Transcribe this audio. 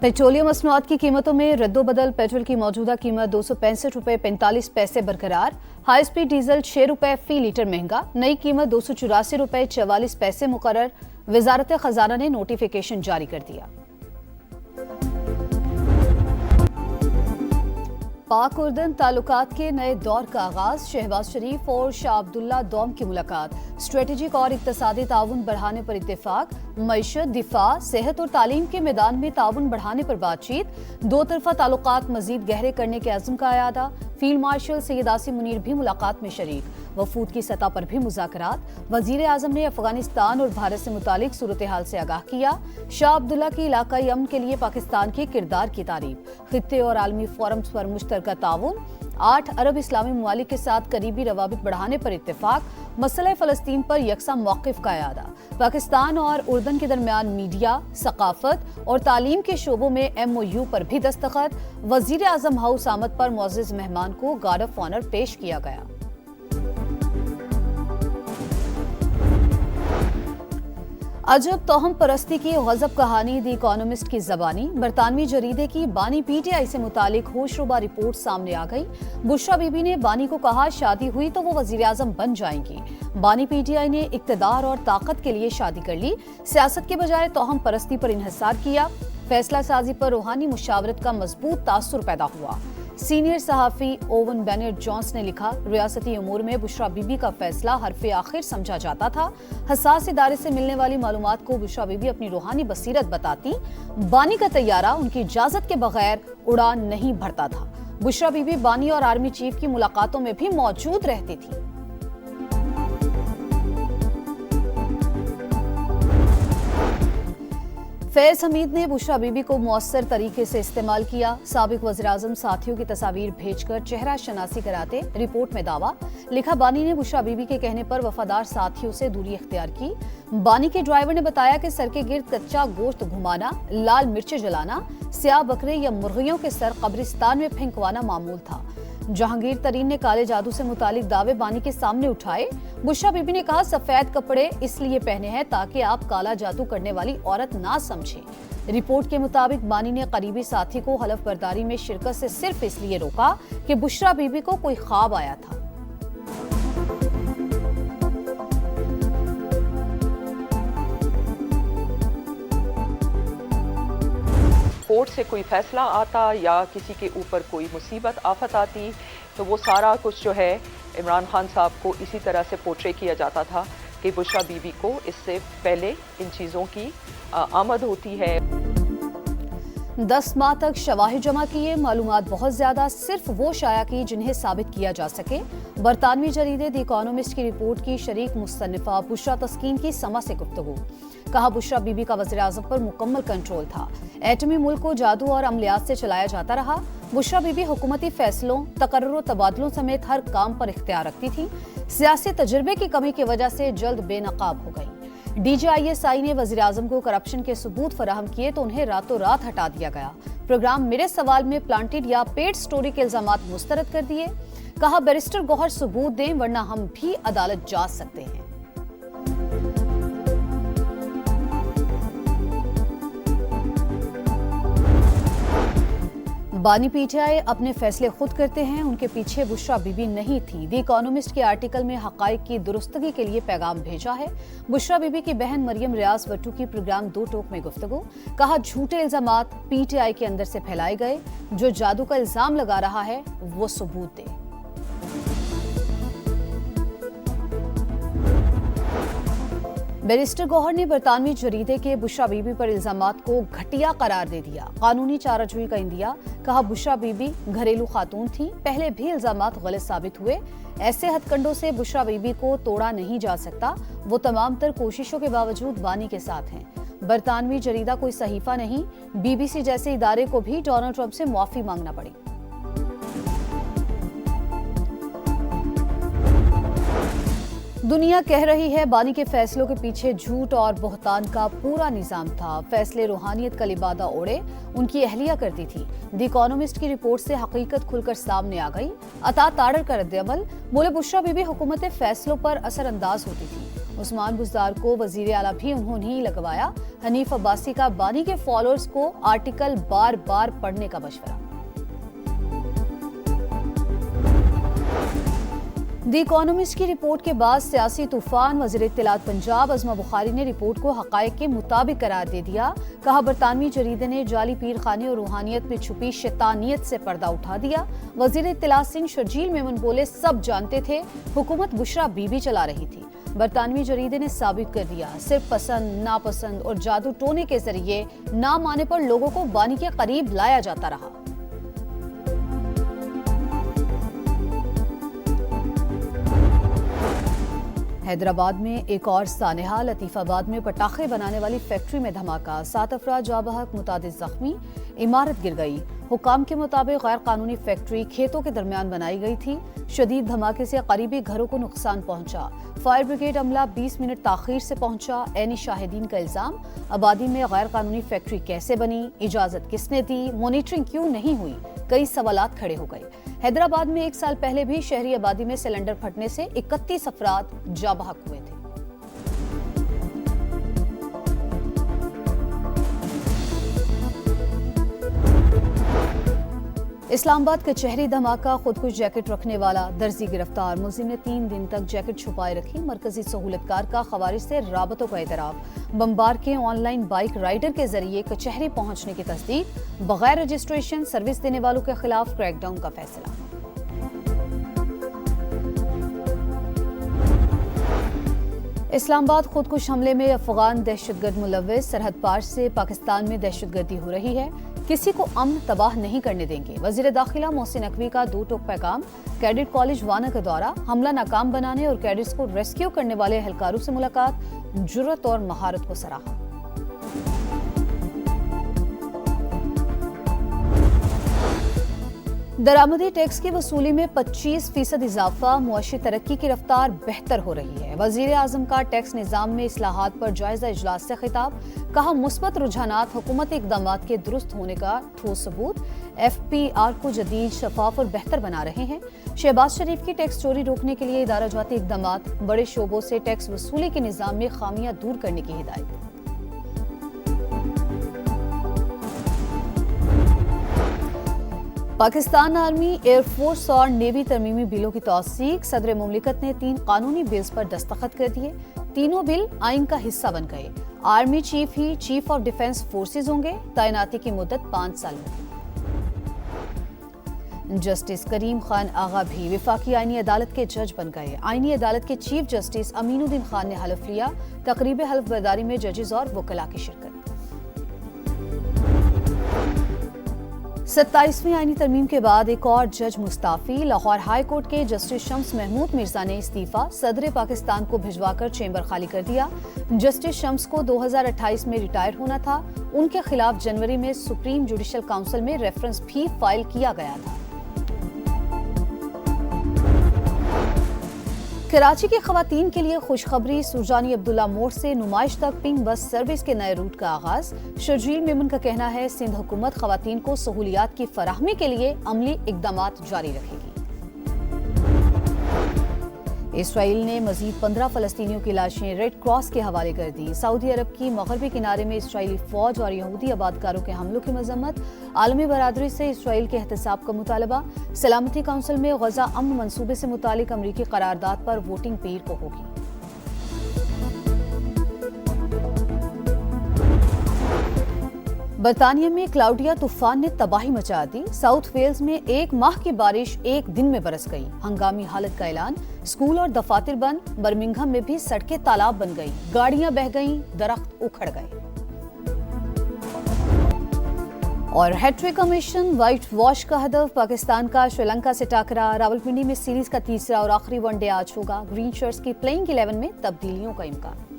Petroleum मसनूआत की कीमतों में रद्दोबदल। पेट्रोल की मौजूदा कीमत 265 रुपये 45 पैसे बरकरार। हाई स्पीड डीजल 6 रुपये फी लीटर महंगा। नई कीमत 284 रुपये 44 पैसे मुकर्रर। वजारत खजाना ने नोटिफिकेशन जारी कर दिया। पाक उर्दन ताल्लुकात के नए दौर का आगाज। शहबाज शरीफ और शाह अब्दुल्ला दौम की मुलाकात। स्ट्रेटेजिक और इक्तसादी ताउन बढ़ाने पर इत्तेफाक। मईशत, दिफा, सेहत और तालीम के मैदान में ताउन बढ़ाने पर बातचीत। दो तरफा ताल्लुकात मजीद गहरे करने के अज़्म का अयादा। फील्ड मार्शल सैयद आसिम मुनीर भी मुलाकात में शरीक। वफूद की सतह पर भी मुज़ाकरात। वज़ीर आज़म ने अफगानिस्तान और भारत से मुतालिक सूरत हाल से आगाह किया। शाह अब्दुल्ला की इलाकाई अमन के लिए पाकिस्तान के किरदार की तारीफ। खित्ते और आलमी फोरम्स पर मुश्तरका ताउन। 8 अरब इस्लामी ममालिक के साथ करीबी रवाबित बढ़ाने पर इत्तेफाक। मसला फ़लस्तीन पर यकसा मौक़िफ़ का अयादा। पाकिस्तान और उर्दन के दरमियान मीडिया, सकाफत और तालीम के शोबों में MOU पर भी दस्तखत। वज़ीर आज़म हाउस आमद पर मुअज़्ज़ज़ मेहमान को गार्ड ऑफ ऑनर पेश किया गया। अजब तोहम परस्ती की गजब कहानी द इकोनॉमिस्ट की ज़बानी। बरतानवी जरीदे की बानी PTI से मुतालिक होशरुबा रिपोर्ट सामने आ गई। बुशरा बीबी ने बानी को कहा शादी हुई तो वो वज़ीर आज़म बन जाएंगी। बानी PTI ने इक़्तिदार और ताकत के लिए शादी कर ली। सियासत के बजाय तोहम परस्ती पर इन्हिसार किया। फैसला साजी पर रूहानी मुशावरत का मजबूत तासुर पैदा हुआ। सीनियर सहाफ़ी ओवन बेनेट जॉन्स ने लिखा, रियासती उमूर में बुशरा बीबी का फैसला हरफ़े आखिर समझा जाता था। हसास इदारे से मिलने वाली मालूमात को बुशरा बीबी अपनी रूहानी बसीरत बताती। बानी का तैयारा उनकी इजाज़त के बगैर उड़ान नहीं भरता था। बुशरा बीबी बानी और आर्मी चीफ की मुलाकातों में भी मौजूद रहती थी। फैज हमीद ने बुशरा बीबी को मौसर तरीके से इस्तेमाल किया। साबिक वज़ीर-ए-आज़म साथियों की तस्वीर भेजकर चेहरा शनासी कराते। रिपोर्ट में दावा लिखा, बानी ने बुशरा बीबी के कहने पर वफादार साथियों से दूरी इख्तियार की। बानी के ड्राइवर ने बताया कि सर के गिर्द कच्चा गोश्त घुमाना, लाल मिर्चें जलाना, स्याह बकरे या मुर्गियों के सर कब्रिस्तान में फेंकवाना मामूल था। जहांगीर तरीन ने काले जादू से मुतालिक दावे बानी के सामने उठाए। बुशरा बीबी ने कहा, सफेद कपड़े इसलिए पहने हैं ताकि आप काला जादू करने वाली औरत ना समझें। रिपोर्ट के मुताबिक बानी ने करीबी साथी को हलफ बर्दारी में शिरकत से सिर्फ इसलिए रोका कि बुशरा बीबी को कोई ख्वाब आया था। कोर्ट से कोई फैसला आता या किसी के ऊपर कोई मुसीबत आफत आती तो वो सारा कुछ जो है इमरान खान साहब को इसी तरह से पोर्ट्रे किया जाता था कि बुशरा बीबी को इससे पहले इन चीज़ों की आमद होती है। 10 माह तक शवाहिद जमा किए। मालूमात बहुत ज्यादा, सिर्फ वो शाया की जिन्हें साबित किया जा सके। बरतानवी जरीदे द इकोनॉमिस्ट की रिपोर्ट की शरीक मुस्तनिफा बुशरा तस्कीन की समा से गुफ्तगू। कहा, बुशरा बीबी का वज़ीर आज़म पर मुकम्मल कंट्रोल था। एटमी मुल्क को जादू और अमलियात से चलाया जाता रहा। बुशरा बीबी हुकूमती फैसलों, तकर्रुर तबादलों समेत हर काम पर इख्तियार रखती थी। सियासी तजुर्बे की कमी की वजह से जल्द बेनकाब हो गई। DGISI ने वज़ीर आज़म को करप्शन के सबूत फराहम किए तो उन्हें रातों रात हटा दिया गया। प्रोग्राम मेरे सवाल में प्लांटेड या पेड स्टोरी के इल्जामात मुस्तरद कर दिए। कहा, बैरिस्टर गौहर सबूत दें वरना हम भी अदालत जा सकते हैं। बानी PTI अपने फैसले खुद करते हैं, उनके पीछे बुशरा बीबी नहीं थी। द इकोनॉमिस्ट के आर्टिकल में हकाइक की दुरुस्तगी के लिए पैगाम भेजा है। बुशरा बीबी की बहन मरियम रियाज वट्टू की प्रोग्राम दो टोक में गुफ्तगू। कहा, झूठे इल्जामात PTI के अंदर से फैलाए गए। जो जादू का इल्जाम लगा रहा है वो सबूत दे। बैरिस्टर गौहर ने बरतानवी जरीदे के बुशरा बीबी पर इल्जामात को घटिया करार दे दिया। कानूनी चाराजोई का इंदिया। कहा, बुशरा बीबी घरेलू खातून थी, पहले भी इल्जामात गलत साबित हुए। ऐसे हथकंडों से बुशरा बीबी को तोड़ा नहीं जा सकता। वो तमाम तर कोशिशों के बावजूद बानी के साथ हैं। बरतानवी जरीदा कोई सहीफा नहीं। BBC जैसे इदारे को भी डोनाल्ड ट्रंप से माफी मांगना पड़ी। दुनिया कह रही है बानी के फैसलों के पीछे झूठ और बोहतान का पूरा निजाम था। फैसले रूहानियत का लिबादा ओढ़े उनकी अहलिया करती थी। द इकोनॉमिस्ट की रिपोर्ट से हकीकत खुलकर सामने आ गई। अता ताड़र का रद्द-ए-अमल। बोले, बुशरा बीबी हुकूमत फैसलों पर असर अंदाज होती थी। عثمان بزدار کو وزیر اعلیٰ بھی انہوں نے ہی لگوایا. حنیف عباسی کا بانی کے فالوورز کو آرٹیکل بار بار پڑھنے کا مشورہ. دی اکانومسٹ کی رپورٹ کے بعد سیاسی طوفان. وزیر اطلاعات پنجاب عظمہ بخاری نے رپورٹ کو حقائق کے مطابق قرار دے دیا. کہا برطانوی جریدے نے جعلی پیر خانے اور روحانیت میں چھپی شیطانیت سے پردہ اٹھا دیا. وزیر اطلاعات سندھ شرجیل میمن بولے سب جانتے تھے حکومت بشرا بی بی چلا رہی تھی. برطانوی جریدے نے ثابت کر دیا صرف پسند ناپسند اور جادو ٹونے کے ذریعے نہ مانے پر لوگوں کو بانی کے قریب لایا جاتا رہا. حیدرآباد میں ایک اور سانحہ. لطیف آباد میں پٹاخے بنانے والی فیکٹری میں دھماکہ. 7 افراد جاں بحق متعدد زخمی. عمارت گر گئی. حکام کے مطابق غیر قانونی فیکٹری کھیتوں کے درمیان بنائی گئی تھی. شدید دھماکے سے قریبی گھروں کو نقصان پہنچا. فائر بریگیڈ عملہ 20 منٹ تاخیر سے پہنچا. عینی شاہدین کا الزام آبادی میں غیر قانونی فیکٹری کیسے بنی, اجازت کس نے دی, مانیٹرنگ کیوں نہیں ہوئی. کئی سوالات کھڑے ہو گئے. حیدرآباد میں 1 سال پہلے بھی شہری آبادی میں سلنڈر پھٹنے سے 31 افراد جاں بحق ہوئے تھے. اسلام آباد کچہری دھماکہ. خودکش جیکٹ رکھنے والا درزی گرفتار. ملزم نے 3 دن تک جیکٹ چھپائے رکھی. مرکزی سہولتکار کا خوارج سے رابطوں کا اعتراف. بمبار کے آن لائن بائک رائڈر کے ذریعے کچہری پہنچنے کی تصدیق. بغیر رجسٹریشن سروس دینے والوں کے خلاف کریک ڈاؤن کا فیصلہ. اسلام آباد خودکش حملے میں افغان دہشت گرد ملوث. سرحد پار سے پاکستان میں دہشت گردی ہو رہی ہے. کسی کو امن تباہ نہیں کرنے دیں گے. وزیر داخلہ محسن نقوی کا 2 ٹوک پیغام. کیڈٹ کالج وانا کا دورہ. حملہ ناکام بنانے اور کیڈٹس کو ریسکیو کرنے والے اہلکاروں سے ملاقات. جرأت اور مہارت کو سراہا. درآمدی ٹیکس کی وصولی میں 25% اضافہ. معاشی ترقی کی رفتار بہتر ہو رہی ہے. وزیر اعظم کا ٹیکس نظام میں اصلاحات پر جائزہ اجلاس سے خطاب. کہا مثبت رجحانات حکومتی اقدامات کے درست ہونے کا ٹھوس ثبوت. ایف پی آر کو جدید شفاف اور بہتر بنا رہے ہیں. شہباز شریف کی ٹیکس چوری روکنے کے لیے ادارہ جاتی اقدامات. بڑے شعبوں سے ٹیکس وصولی کے نظام میں خامیاں دور کرنے کی ہدایت. پاکستان آرمی، ایئر فورس اور نیوی ترمیمی بلوں کی توثیق. صدر مملکت نے 3 قانونی بلز پر دستخط کر دیے. تینوں بل آئین کا حصہ بن گئے. Army chief he chief of defence forces ہوں گے. تعیناتی کی مدت 5 سال ہوگی. جسٹس کریم خان آغا بھی وفاقی آئینی عدالت کے جج بن گئے. آئینی عدالت کے چیف جسٹس امین الدین خان نے حلف لیا. تقریب حلف برداری میں ججز اور وکلاء کی شرکت. 27ویں آئینی ترمیم کے بعد ایک اور جج مستعفی. لاہور ہائی کورٹ کے جسٹس شمس محمود مرزا نے استعفیٰ صدر پاکستان کو بھجوا کر چیمبر خالی کر دیا. جسٹس شمس کو 2028 میں ریٹائر ہونا تھا. ان کے خلاف جنوری میں سپریم جوڈیشل کونسل میں ریفرنس بھی فائل کیا گیا تھا. کراچی کی خواتین کے لیے خوشخبری. سرجانی عبداللہ موڑ سے نمائش تک پنک بس سروس کے نئے روٹ کا آغاز. شرجیل میمن کا کہنا ہے سندھ حکومت خواتین کو سہولیات کی فراہمی کے لیے عملی اقدامات جاری رکھے گی. اسرائیل نے مزید 15 فلسطینیوں کی لاشیں ریڈ کراس کے حوالے کر دی. سعودی عرب کی مغربی کنارے میں اسرائیلی فوج اور یہودی آبادکاروں کے حملوں کی مذمت. عالمی برادری سے اسرائیل کے احتساب کا مطالبہ. سلامتی کونسل میں غزہ امن منصوبے سے متعلق امریکی قرارداد پر ووٹنگ پیر کو ہوگی. برطانیہ میں کلاؤڈیا طوفان نے تباہی مچا دی. ساؤتھ ویلز میں 1 ماہ کی بارش 1 دن میں برس گئی. ہنگامی حالت کا اعلان. اسکول اور دفاتر بند. برمنگھم میں بھی سڑکیں تالاب بن گئیں. گاڑیاں بہہ گئیں. درخت اکھڑ گئے. اور ہیٹرک کا مشن. وائٹ واش کا ہدف. پاکستان کا شری لنکا سے ٹاکرا. راولپنڈی میں سیریز کا تیسرا اور آخری ون ڈے آج ہوگا. گرین شرٹس کی پلئنگ 11 میں تبدیلیوں کا امکان.